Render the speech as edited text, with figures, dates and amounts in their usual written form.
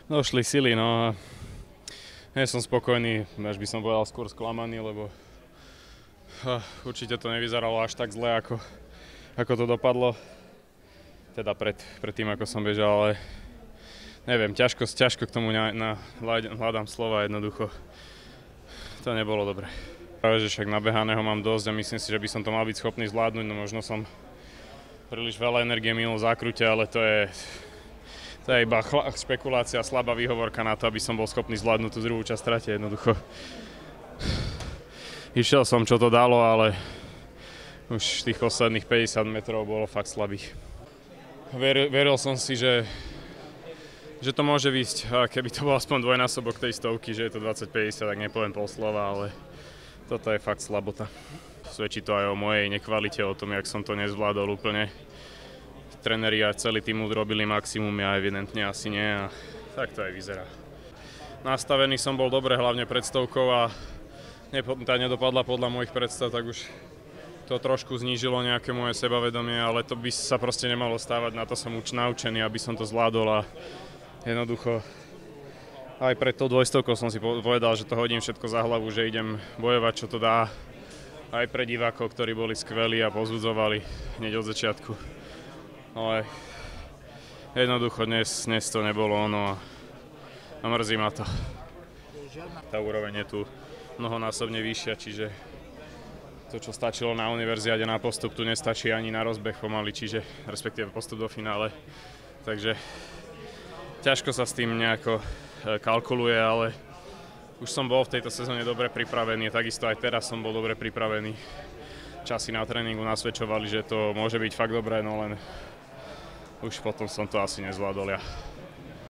Došli sily, no a nie som spokojný, až by som povedal skôr sklamaný, lebo určite to nevyzeralo až tak zle, ako to dopadlo. Teda pred tým, ako som bežal, ale neviem, ťažko k tomu hľadám slova jednoducho. To nebolo dobre. Práve, že však nabehaného mám dosť a myslím si, že by som to mal byť schopný zvládnuť, no možno som príliš veľa energie minul v zákrute, ale to je iba špekulácia, slabá výhovorka na to, aby som bol schopný zvládnuť tú druhú časť trate jednoducho. Išiel som, čo to dalo, ale už tých posledných 50 metrov bolo fakt slabých. Veril som si, že to môže výsť, keby to bol aspoň dvojnásobok tej stovky, že je to 20-50, tak nepoviem pol slova, ale toto je fakt slabota. Svedčí to aj o mojej nekvalite, o tom, jak som to nezvládol úplne. Tréneri a celý tým urobili maximum, ja evidentne asi nie a tak to aj vyzerá. Nastavený som bol dobre, hlavne pred stovkou a tá nedopadla podľa mojich predstav, tak už to trošku znížilo nejaké moje sebavedomie, ale to by sa proste nemalo stávať, na to som už naučený, aby som to zvládol a jednoducho aj pred tou dvojstovkou som si povedal, že to hodím všetko za hlavu, že idem bojovať, čo to dá. Aj pre divákov, ktorí boli skvelí a pozbudzovali hneď od začiatku. Ale jednoducho dnes to nebolo ono a mrzí ma to. Tá úroveň je tu mnohonásobne vyššia, čiže to, čo stačilo na univerziáde na postup, tu nestačí ani na rozbeh pomaly, čiže respektíve postup do finále. Takže ťažko sa s tým nejako kalkuluje, ale už som bol v tejto sezóne dobre pripravený, takisto aj teraz som bol dobre pripravený. Časy na tréningu nasvedčovali, že to môže byť fakt dobré, no len už potom som to asi nezvládol ja.